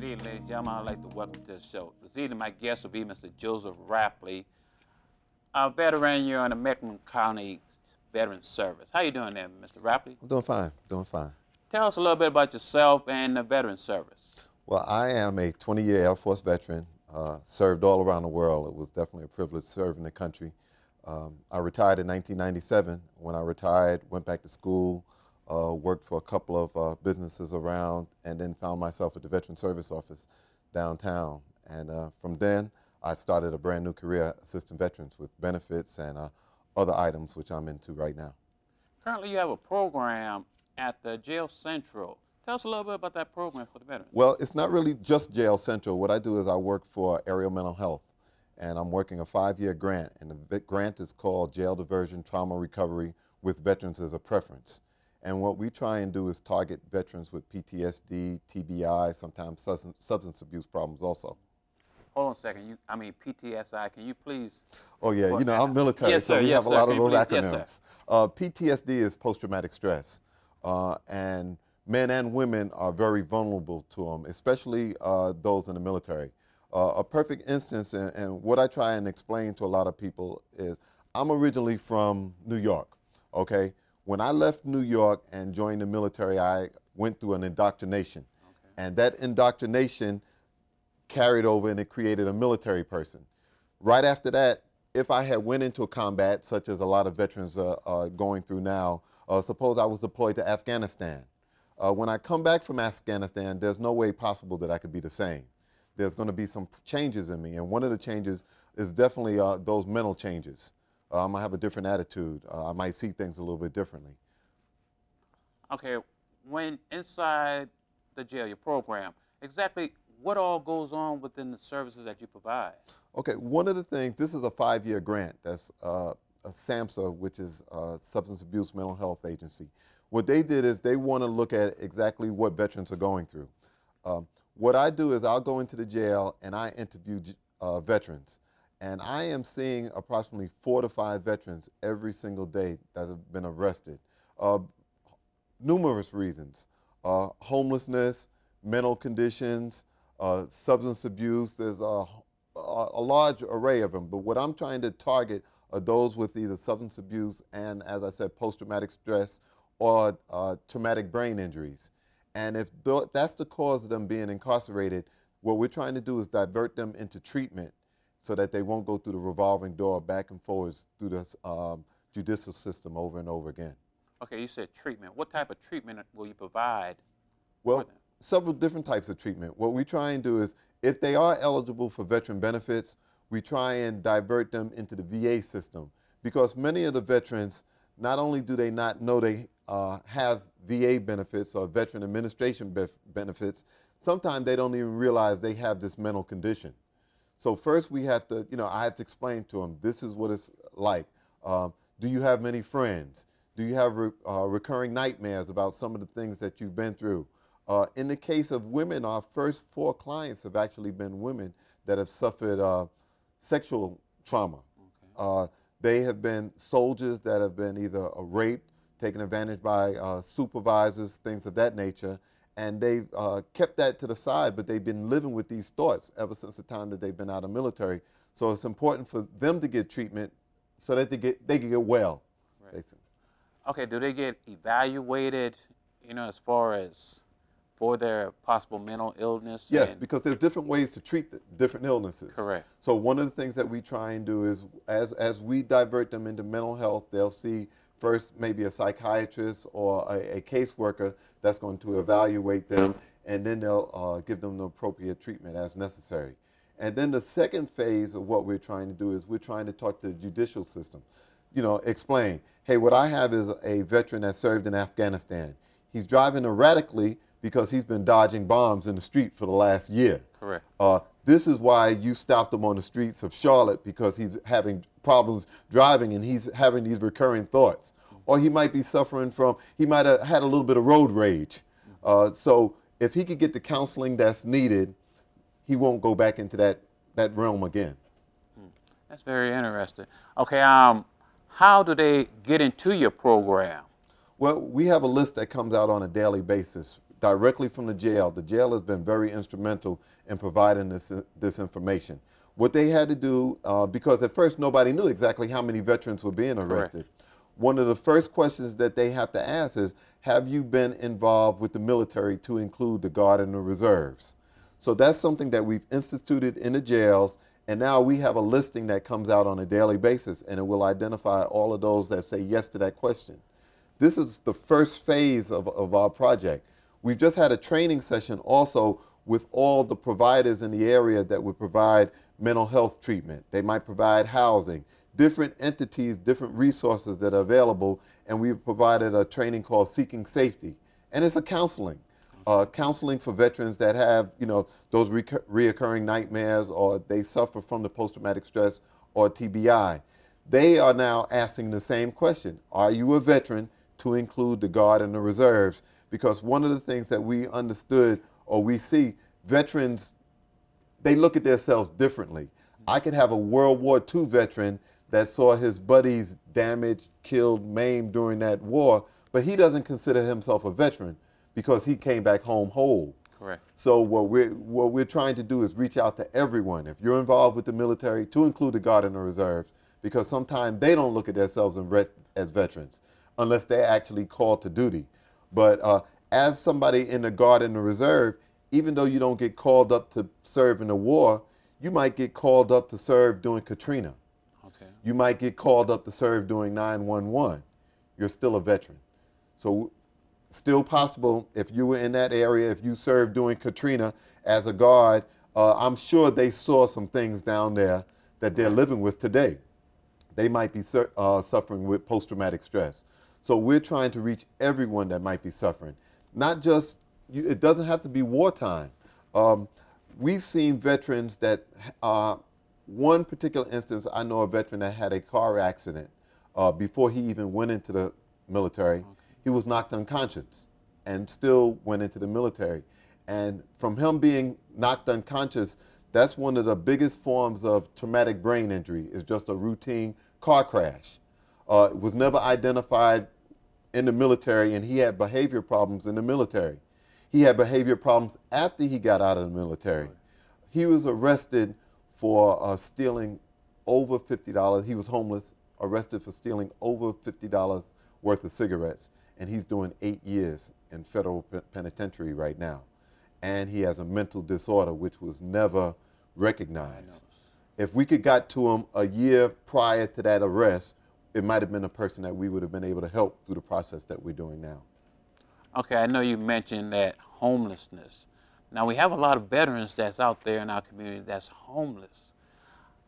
Good evening, ladies and gentlemen. I'd like to welcome to the show. This evening, my guest will be Mr. Joseph Rapley, a veteran here on the Mecklenburg County Veterans Service. How you doing there, Mr. Rapley? I'm doing fine, doing fine. Tell us a little bit about yourself and the Veterans Service. Well, I am a 20-year Air Force veteran, served all around the world. It was definitely a privilege serving the country. I retired in 1997. When I retired, went back to school, worked for a couple of businesses around, and then found myself at the Veteran Service Office downtown. And from then, I started a brand new career assisting veterans with benefits and other items which I'm into right now. Currently, you have a program at the Jail Central. Tell us a little bit about that program for the veterans. Well, it's not really just Jail Central. What I do is I work for Aerial Mental Health, and I'm working a 5-year grant, and the grant is called Jail Diversion Trauma Recovery with Veterans as a Preference. And what we try and do is target veterans with PTSD, TBI, sometimes substance abuse problems also. Hold on a second. I mean PTSI. Can you please? Oh yeah, you know, I'm military, yes, so sir, we yes, have a sir. lot of Can you those please? acronyms. Yes, PTSD is post-traumatic stress, and men and women are very vulnerable to them, especially those in the military. A perfect instance, and what I try and explain to a lot of people is, I'm originally from New York, okay? When I left New York and joined the military, I went through an indoctrination. Okay. And that indoctrination carried over and it created a military person. Right after that, if I had went into a combat, such as a lot of veterans are going through now, suppose I was deployed to Afghanistan. When I come back from Afghanistan, there's no way possible that I could be the same. There's going to be some changes in me, and one of the changes is definitely those mental changes. I might have a different attitude. I might see things a little bit differently. Okay, when inside the jail, your program, exactly what all goes on within the services that you provide? Okay, one of the things, this is a 5-year grant. That's a SAMHSA, which is a Substance Abuse Mental Health Agency. What they did is they want to look at exactly what veterans are going through. What I do is I'll go into the jail and I interview veterans. And I am seeing approximately 4 to 5 veterans every single day that have been arrested. Numerous reasons, homelessness, mental conditions, substance abuse. There's a large array of them. But what I'm trying to target are those with either substance abuse and, as I said, post-traumatic stress or traumatic brain injuries. And if that's the cause of them being incarcerated, what we're trying to do is divert them into treatment so that they won't go through the revolving door back and forwards through the judicial system over and over again. Okay, you said treatment. What type of treatment will you provide? Well, several different types of treatment. What we try and do is, if they are eligible for veteran benefits, we try and divert them into the VA system, because many of the veterans, not only do they not know they have VA benefits or veteran administration benefits, sometimes they don't even realize they have this mental condition. So first we have to, I have to explain to them, this is what it's like. Do you have many friends? Do you have recurring nightmares about some of the things that you've been through? In the case of women, our first 4 clients have actually been women that have suffered sexual trauma. Okay. They have been soldiers that have been either raped, taken advantage by supervisors, things of that nature, and they've kept that to the side, but they've been living with these thoughts ever since the time that they've been out of the military. So it's important for them to get treatment so that they can get well, right. Basically. Okay, do they get evaluated, as far as for their possible mental illness? Yes, because there's different ways to treat the different illnesses. Correct. So one of the things that we try and do is, as we divert them into mental health, they'll see first maybe a psychiatrist or a caseworker that's going to evaluate them, and then they'll give them the appropriate treatment as necessary. And then the second phase of what we're trying to do is we're trying to talk to the judicial system. Explain, hey, what I have is a veteran that served in Afghanistan. He's driving erratically because he's been dodging bombs in the street for the last year. Correct. This is why you stopped him on the streets of Charlotte, because he's having problems driving and he's having these recurring thoughts. Or he might be suffering from, he might have had a little bit of road rage. So if he could get the counseling that's needed, he won't go back into that realm again. That's very interesting. Okay, how do they get into your program? Well, we have a list that comes out on a daily basis directly from the jail. The jail has been very instrumental in providing this information. What they had to do, because at first nobody knew exactly how many veterans were being arrested. Correct. One of the first questions that they have to ask is, have you been involved with the military, to include the Guard and the Reserves? So that's something that we've instituted in the jails, and now we have a listing that comes out on a daily basis, and it will identify all of those that say yes to that question. This is the first phase of our project. We've just had a training session also with all the providers in the area that would provide mental health treatment. They might provide housing, different entities, different resources that are available, and we've provided a training called Seeking Safety. And it's a counseling. Counseling for veterans that have, those reoccurring nightmares, or they suffer from the post-traumatic stress or TBI. They are now asking the same question: are you a veteran, to include the Guard and the Reserves? Because one of the things that we understood, or we see, veterans, they look at themselves differently. I could have a World War II veteran that saw his buddies damaged, killed, maimed during that war, but he doesn't consider himself a veteran because he came back home whole. Correct. So what we're trying to do is reach out to everyone. If you're involved with the military, to include the Guard and the Reserves, because sometimes they don't look at themselves as veterans unless they're actually called to duty. But as somebody in the Guard and the Reserve, even though you don't get called up to serve in the war, you might get called up to serve during Katrina. Okay. You might get called up to serve during 911. You're still a veteran. So still possible, if you were in that area, if you served during Katrina as a Guard, I'm sure they saw some things down there that they're living with today. They might be suffering with post-traumatic stress. So we're trying to reach everyone that might be suffering. Not just, it doesn't have to be wartime. We've seen veterans that, one particular instance, I know a veteran that had a car accident before he even went into the military. Okay. He was knocked unconscious and still went into the military. And from him being knocked unconscious, that's one of the biggest forms of traumatic brain injury, is just a routine car crash. It was never identified in the military, and he had behavior problems in the military. He had behavior problems after he got out of the military. He was arrested for stealing over $50. He was homeless, arrested for stealing over $50 worth of cigarettes, and he's doing 8 years in federal penitentiary right now. And he has a mental disorder which was never recognized. If we could got to him a year prior to that arrest, it might have been a person that we would have been able to help through the process that we're doing now. Okay, I know you mentioned that homelessness. Now, we have a lot of veterans that's out there in our community that's homeless.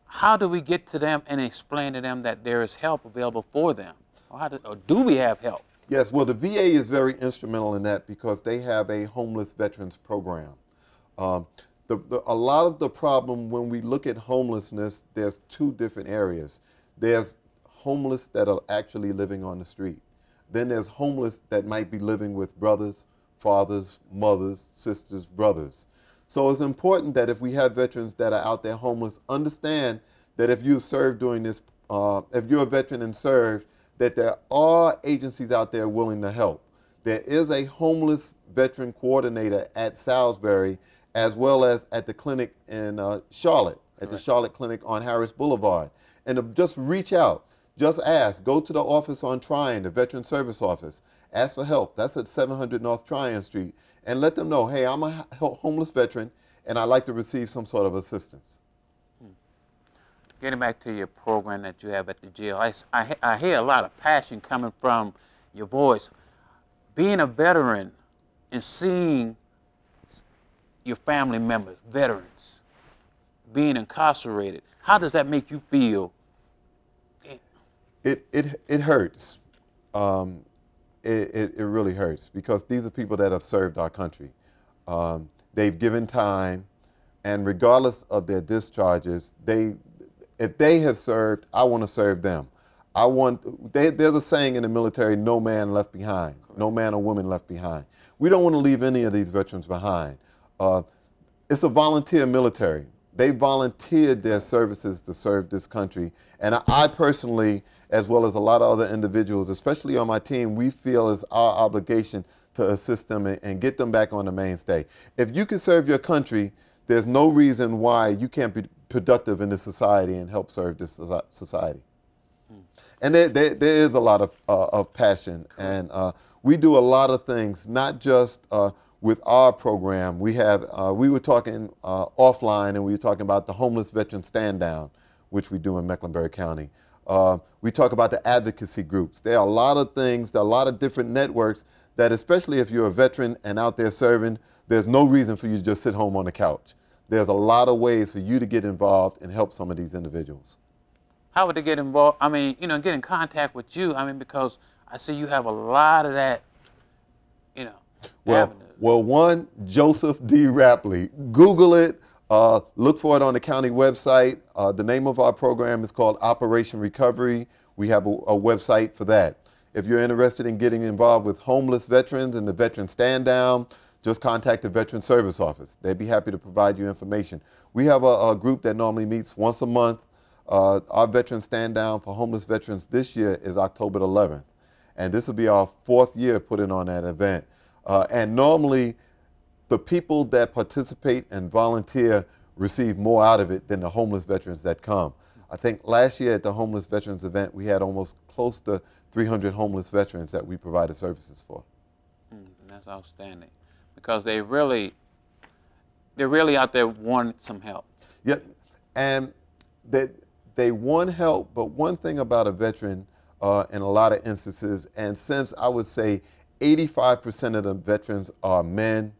How do we get to them and explain to them that there is help available for them? Or do we have help? Yes, well, the VA is very instrumental in that because they have a homeless veterans program. A lot of the problem when we look at homelessness, there's two different areas. There's homeless that are actually living on the street. Then there's homeless that might be living with brothers, fathers, mothers, sisters, brothers. So it's important that if we have veterans that are out there homeless, understand that if you served during this, if you're a veteran and served, that there are agencies out there willing to help. There is a homeless veteran coordinator at Salisbury, as well as at the clinic in Charlotte, at the Charlotte Clinic on Harris Boulevard. And just reach out, just ask, go to the office on Tryon, the Veteran Service Office, ask for help. That's at 700 North Tryon Street, and let them know, hey, I'm a homeless veteran, and I'd like to receive some sort of assistance. Getting back to your program that you have at the jail, I hear a lot of passion coming from your voice. Being a veteran and seeing your family members, veterans, being incarcerated, how does that make you feel? It hurts. It really hurts because these are people that have served our country. They've given time, and regardless of their discharges, if they have served, I want to serve them. There's a saying in the military, no man left behind, correct. No man or woman left behind. We don't want to leave any of these veterans behind. It's a volunteer military. They volunteered their services to serve this country. And I personally, as well as a lot of other individuals, especially on my team, we feel it's our obligation to assist them and get them back on the mainstay. If you can serve your country, there's no reason why you can't be productive in this society and help serve this society. And there is a lot of passion, and we do a lot of things, not just with our program. We were talking offline, and we were talking about the homeless veteran stand down, which we do in Mecklenburg County. We talk about the advocacy groups. There are a lot of things, there are a lot of different networks that, especially if you're a veteran and out there serving, there's no reason for you to just sit home on the couch. There's a lot of ways for you to get involved and help some of these individuals. How would they get involved? I mean, you know, get in contact with you. I mean, because I see you have a lot of that, you know, avenues. Well, one, Joseph D. Rapley. Google it. Look for it on the county website. The name of our program is called Operation Recovery. We have a website for that. If you're interested in getting involved with homeless veterans and the veteran stand down, just contact the Veteran Service Office. They'd be happy to provide you information. We have a group that normally meets once a month. Our veteran stand down for homeless veterans this year is October 11th. And this will be our 4th year putting on that event. And normally, the people that participate and volunteer receive more out of it than the homeless veterans that come. I think last year at the homeless veterans event, we had almost close to 300 homeless veterans that we provided services for. That's outstanding, because they're really out there wanting some help. Yeah, and they want help, but one thing about a veteran in a lot of instances, and since I would say 85% of the veterans are men,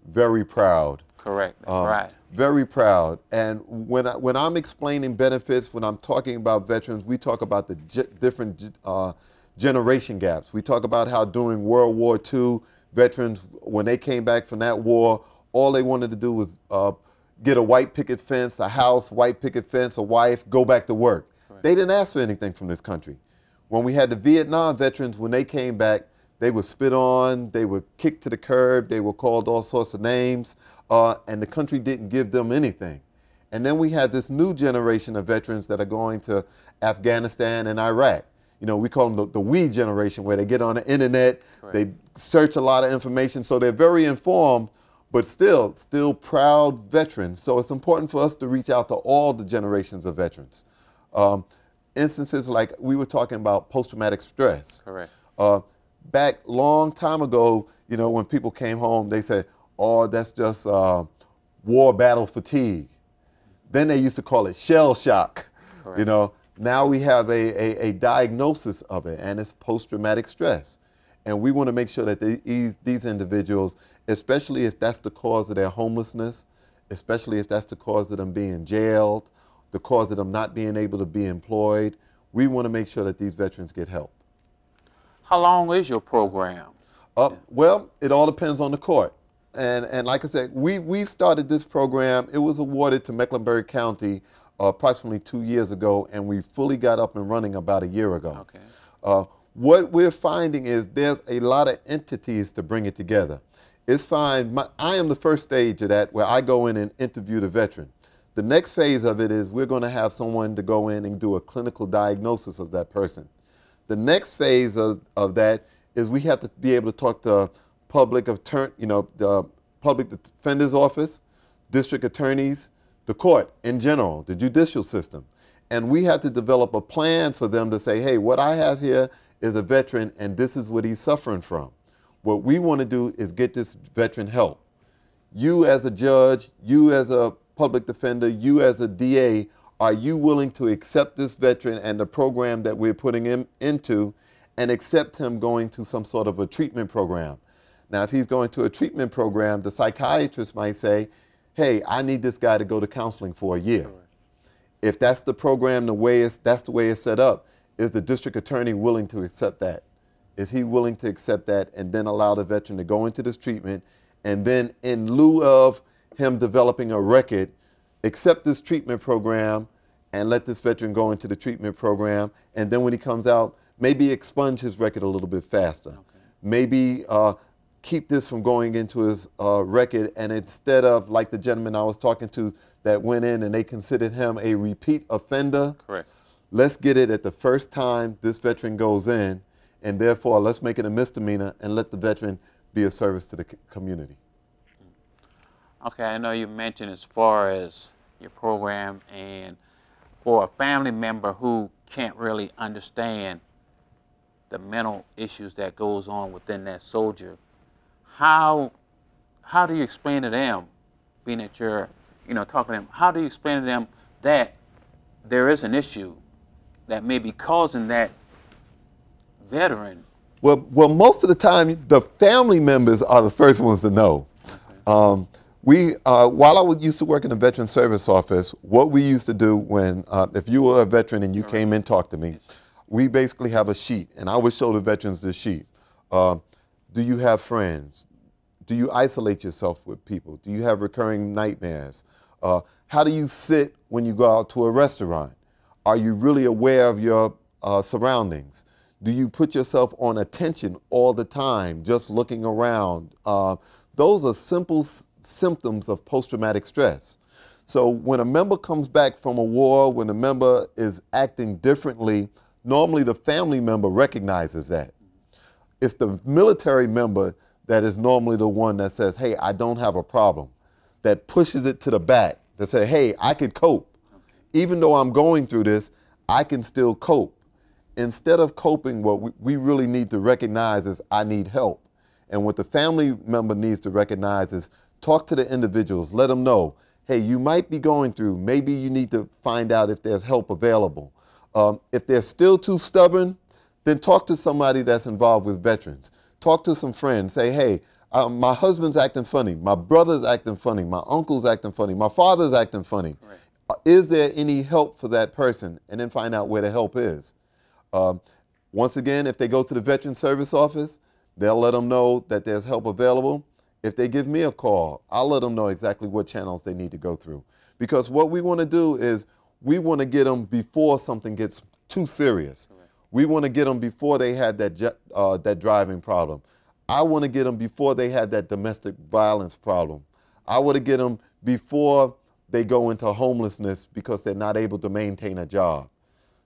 very proud. Correct, that's right. Very proud. And when I'm explaining benefits, when I'm talking about veterans, we talk about the different generation gaps. We talk about how during World War II, veterans, when they came back from that war, all they wanted to do was get a white picket fence, a house, white picket fence, a wife, go back to work. Right. They didn't ask for anything from this country. When we had the Vietnam veterans, when they came back, they were spit on, they were kicked to the curb, they were called all sorts of names, and the country didn't give them anything. And then we had this new generation of veterans that are going to Afghanistan and Iraq. You know, we call them the we generation, where they get on the internet, right. They search a lot of information, so they're very informed, but still proud veterans. So it's important for us to reach out to all the generations of veterans. Instances like we were talking about post-traumatic stress. Correct. Back long time ago, you know, when people came home, they said, oh, that's just war battle fatigue. Then they used to call it shell shock. Correct. You know, now we have a diagnosis of it, and it's post-traumatic stress. And we want to make sure that these individuals, especially if that's the cause of their homelessness, especially if that's the cause of them being jailed, the cause of them not being able to be employed, we want to make sure that these veterans get help. How long is your program? Well, it all depends on the court. And like I said, we started this program. It was awarded to Mecklenburg County approximately 2 years ago, and we fully got up and running about a year ago. Okay. What we're finding is there's a lot of entities to bring it together. It's fine. I am the first stage of that, where I go in and interview the veteran. The next phase of it is we're going to have someone to go in and do a clinical diagnosis of that person. The next phase of that is we have to be able to talk to public attorney, you know, the public defender's office, district attorneys, the court in general, the judicial system. And we have to develop a plan for them to say, hey, what I have here is a veteran and this is what he's suffering from. What we want to do is get this veteran help. You as a judge, you as a public defender, you as a DA, are you willing to accept this veteran and the program that we're putting him into, and accept him going to some sort of a treatment program? Now, if he's going to a treatment program, the psychiatrist might say, hey, I need this guy to go to counseling for a year. Sure. If that's the program, that's the way it's set up, is the district attorney willing to accept that? Is he willing to accept that and then allow the veteran to go into this treatment, and then in lieu of him developing a record, accept this treatment program and let this veteran go into the treatment program, and then when he comes out, maybe expunge his record a little bit faster. Okay. Maybe keep this from going into his record, and instead of, like the gentleman I was talking to that went in and they considered him a repeat offender, correct, let's get it at the first time this veteran goes in, and therefore let's make it a misdemeanor and let the veteran be a service to the community. Okay, I know you mentioned as far as your program, and for a family member who can't really understand the mental issues that goes on within that soldier, how do you explain to them, being that you're, talking to them, how do you explain to them that there is an issue that may be causing that veteran? Well, most of the time, the family members are the first ones to know. Okay. While I used to work in the Veteran Service Office, what we used to do when, if you were a veteran and you came in and talked to me, we basically have a sheet, and I would show the veterans this sheet. Do you have friends? Do you isolate yourself with people? Do you have recurring nightmares? How do you sit when you go out to a restaurant? Are you really aware of your surroundings? Do you put yourself on attention all the time, just looking around? Those are simple symptoms of post-traumatic stress. So when a member comes back from a war, when a member is acting differently, normally the family member recognizes that. It's the military member that is normally the one that says, hey, I don't have a problem, that pushes it to the back, that says, hey, I could cope. Even though I'm going through this, I can still cope. Instead of coping, what we really need to recognize is I need help. And what the family member needs to recognize is talk to the individuals, let them know, hey, you might be going through, maybe you need to find out if there's help available. If they're still too stubborn, then talk to somebody that's involved with veterans. Talk to some friends, say, hey, my husband's acting funny, my brother's acting funny, my uncle's acting funny, my father's acting funny. Right. Is there any help for that person? And then find out where the help is. Once again, if they go to the Veteran Service Office, they'll let them know that there's help available. If they give me a call, I'll let them know exactly what channels they need to go through. Because what we want to do is we want to get them before something gets too serious. Correct. We want to get them before they had that driving problem. I want to get them before they had that domestic violence problem. I want to get them before they go into homelessness because they're not able to maintain a job.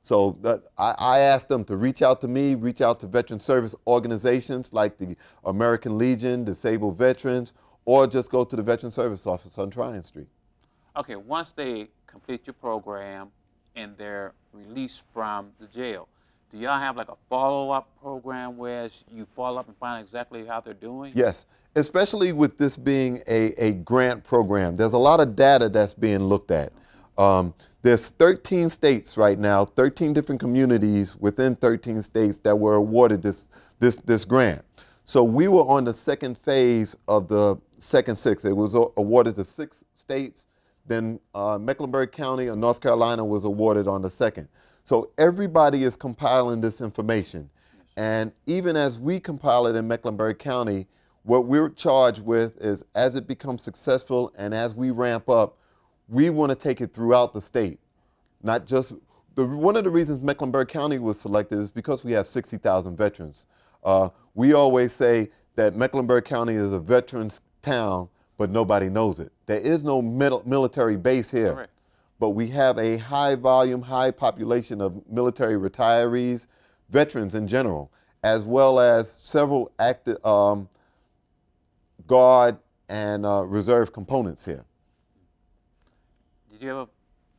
So I asked them to reach out to me, reach out to veteran service organizations like the American Legion, Disabled Veterans, or just go to the Veteran Service Office on Tryon Street. Okay, once they complete your program and they're released from the jail, do y'all have like a follow-up program where you follow up and find out exactly how they're doing? Yes, especially with this being a grant program. There's a lot of data that's being looked at. There's 13 states right now, 13 different communities within 13 states that were awarded this grant. So we were on the second phase of the second six. It was awarded to 6 states. Then Mecklenburg County of North Carolina was awarded on the second. So everybody is compiling this information. And even as we compile it in Mecklenburg County, what we're charged with is as it becomes successful and as we ramp up, we want to take it throughout the state. Not just, one of the reasons Mecklenburg County was selected is because we have 60,000 veterans. We always say that Mecklenburg County is a veterans town, but nobody knows it. There is no military base here. Correct. But we have a high volume, high population of military retirees, veterans in general, as well as several active Guard and reserve components here. Did you ever,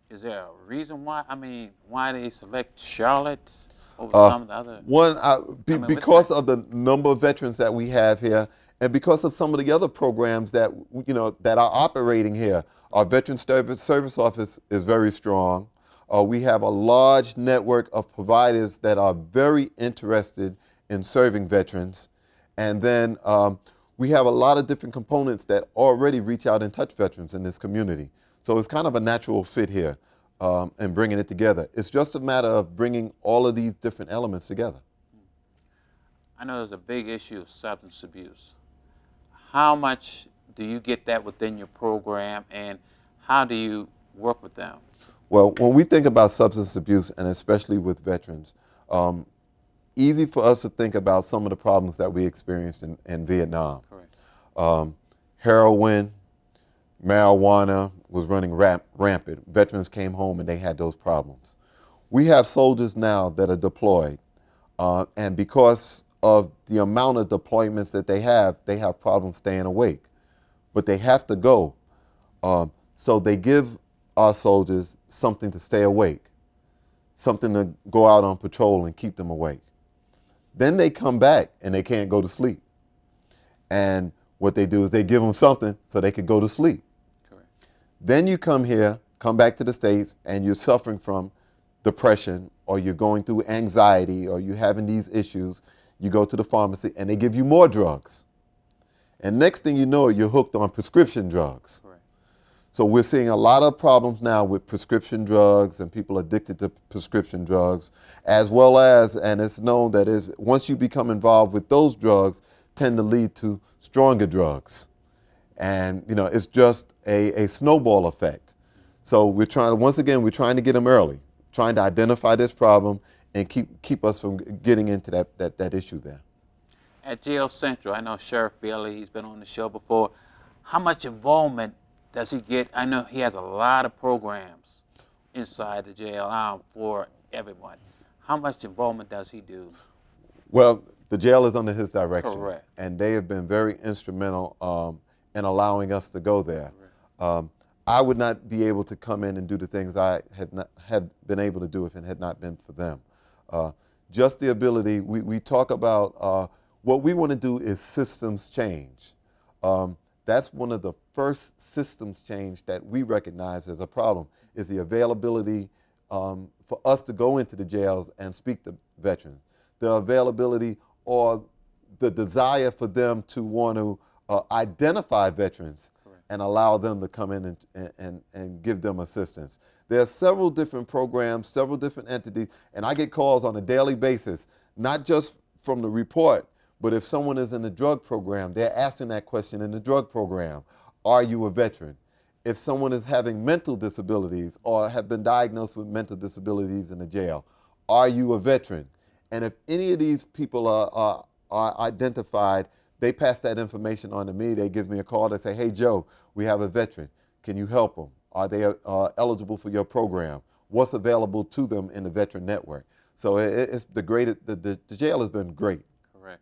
is there a reason why, why they select Charlotte over some of the other? Because of the number of veterans that we have here, and because of some of the other programs that, that are operating here. Our Veteran Service Office is very strong. We have a large network of providers that are very interested in serving veterans. And then we have a lot of different components that already reach out and touch veterans in this community. So it's kind of a natural fit here and bringing it together. It's just a matter of bringing all of these different elements together. I know there's a big issue of substance abuse. How much do you get that within your program, and how do you work with them? Well, when we think about substance abuse, and especially with veterans, easy for us to think about some of the problems that we experienced in Vietnam. Correct. Heroin, marijuana was running rampant. Veterans came home and they had those problems. We have soldiers now that are deployed, and because of the amount of deployments that they have problems staying awake. But they have to go. So they give our soldiers something to stay awake, something to go out on patrol and keep them awake. Then they come back and they can't go to sleep. And what they do is they give them something so they can go to sleep. Correct. Then you come here, come back to the States, and you're suffering from depression, or you're going through anxiety, or you're having these issues. You go to the pharmacy and they give you more drugs. And next thing you know, you're hooked on prescription drugs. Correct. So we're seeing a lot of problems now with prescription drugs and people addicted to prescription drugs, as well as, and it's known that once you become involved with those drugs, tend to lead to stronger drugs. And it's just a snowball effect. So we're trying, once again, we're trying to get them early, trying to identify this problem and keep us from getting into that issue there. At Jail Central, I know Sheriff Bailey, he's been on the show before. How much involvement does he get? I know he has a lot of programs inside the jail for everyone. How much involvement does he do? Well, the jail is under his direction. Correct. And they have been very instrumental in allowing us to go there. I would not be able to come in and do the things I had been able to do if it had not been for them. Just the ability, we talk about what we want to do is systems change. That's one of the first systems change that we recognize as a problem, is the availability for us to go into the jails and speak to veterans. The availability or the desire for them to want to identify veterans and allow them to come in and give them assistance. There are several different programs, several different entities, and I get calls on a daily basis, not just from the report, but if someone is in the drug program, they're asking that question in the drug program, are you a veteran? If someone is having mental disabilities or have been diagnosed with mental disabilities in the jail, are you a veteran? And if any of these people are identified, they pass that information on to me. They give me a call. They say, hey, Joe, we have a veteran. Can you help them? Are they eligible for your program? What's available to them in the veteran network? So it's the jail has been great. Correct.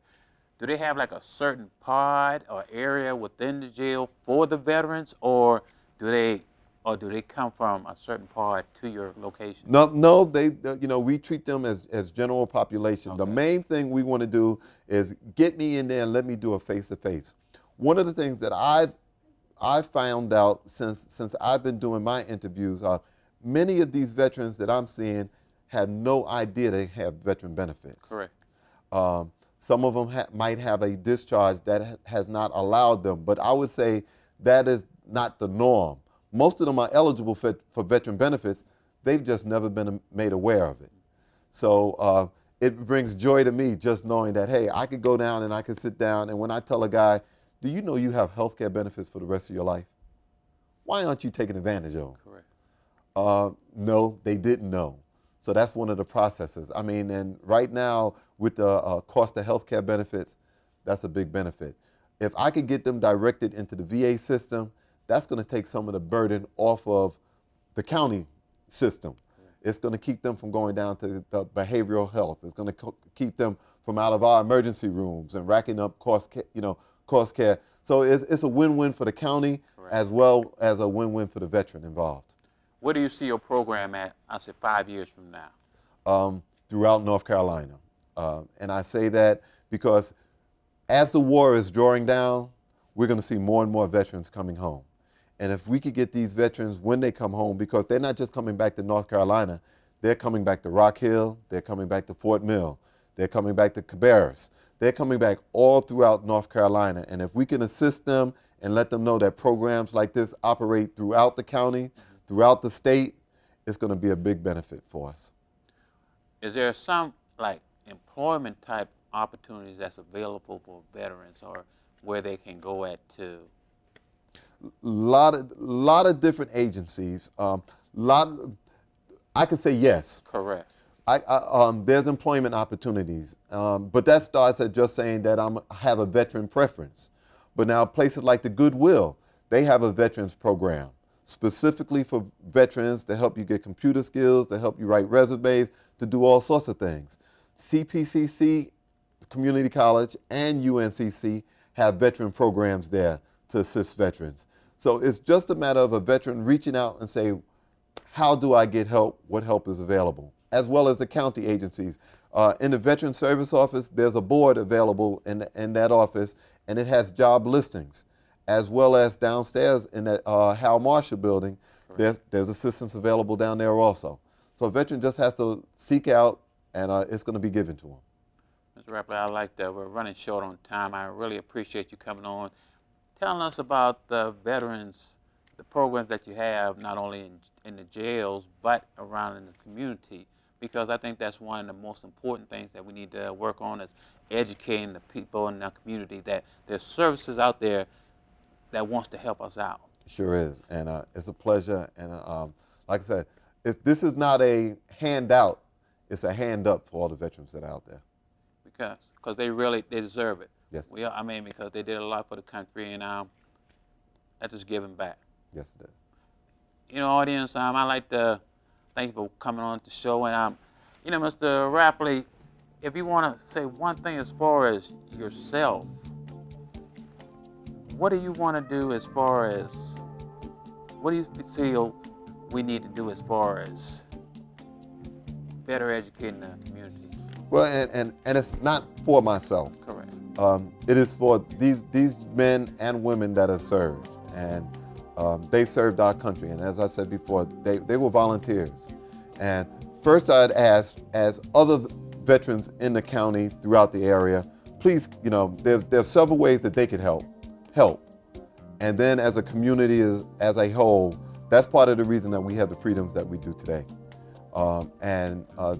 Do they have like a certain pod or area within the jail for the veterans, or do they come from a certain part to your location? No, we treat them as general population. Okay. The main thing we want to do is get me in there and let me do a face-to-face. One of the things that I've found out since I've been doing my interviews are many of these veterans that I'm seeing have no idea they have veteran benefits. Correct. Some of them might have a discharge that has not allowed them, but I would say that is not the norm. Most of them are eligible for veteran benefits. They've just never been made aware of it. So it brings joy to me just knowing that, hey, I could go down and I could sit down, and when I tell a guy, do you know you have health care benefits for the rest of your life? Why aren't you taking advantage of them? Correct. No, they didn't know. So that's one of the processes. I mean, and right now with the cost of health care benefits, that's a big benefit. If I could get them directed into the VA system, that's going to take some of the burden off of the county system. It's going to keep them from going down to the behavioral health. It's going to keep them from out of our emergency rooms and racking up cost care. So it's a win-win for the county, Correct, as well as a win-win for the veteran involved. Where do you see your program at, I said, 5 years from now? Throughout North Carolina. And I say that because as the war is drawing down, we're going to see more and more veterans coming home. And if we could get these veterans when they come home, because they're not just coming back to North Carolina, they're coming back to Rock Hill, they're coming back to Fort Mill, they're coming back to Cabarrus, they're coming back all throughout North Carolina. And if we can assist them and let them know that programs like this operate throughout the county, throughout the state, it's going to be a big benefit for us. Is there some like employment type opportunities that's available for veterans, or where they can go at to? Lot of different agencies. I could say yes. Correct. There's employment opportunities, but that starts at just saying that I have a veteran preference. But now places like the Goodwill, they have a veterans program specifically for veterans to help you get computer skills, to help you write resumes, to do all sorts of things. CPCC Community College and UNCC have veteran programs there to assist veterans. So it's just a matter of a veteran reaching out and say, how do I get help? What help is available? As well as the county agencies. In the Veteran Service Office, there's a board available in that office, and it has job listings. As well as downstairs in that Hal Marshall building, there's assistance available down there also. So a veteran just has to seek out, and it's going to be given to them. Mr. Rapley, I like that. We're running short on time. I really appreciate you coming on, telling us about the veterans, the programs that you have, not only in the jails, but around in the community, because I think that's one of the most important things that we need to work on is educating the people in the community that there's services out there that wants to help us out. Sure is, and it's a pleasure, and like I said, this is not a handout, it's a hand up for all the veterans that are out there. Because they deserve it. Yes. I mean, because they did a lot for the country, and that's just giving back. Yes, it is. You know, audience, I'd like to thank you for coming on the show, and you know, Mr. Rapley, if you want to say one thing as far as yourself, what do you want to do as far as, what do you feel we need to do as far as better educating the community? Well, and it's not for myself. Correct. It is for these men and women that have served, and they served our country. And as I said before, they were volunteers. And first I'd ask, as other veterans in the county throughout the area, please, you know, there's several ways that they could help. And then as a community, as a whole, that's part of the reason that we have the freedoms that we do today.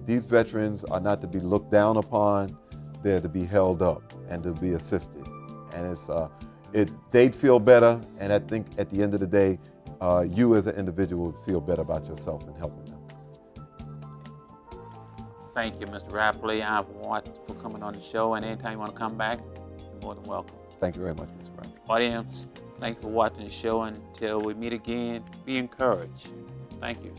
These veterans are not to be looked down upon, they're to be held up and to be assisted. And they'd feel better, and I think at the end of the day, you as an individual would feel better about yourself and helping them. Thank you, Mr. Rapley, for coming on the show, and anytime you want to come back, you're more than welcome. Thank you very much, Mr. Brown. Audience, thank you for watching the show. Until we meet again, be encouraged. Thank you.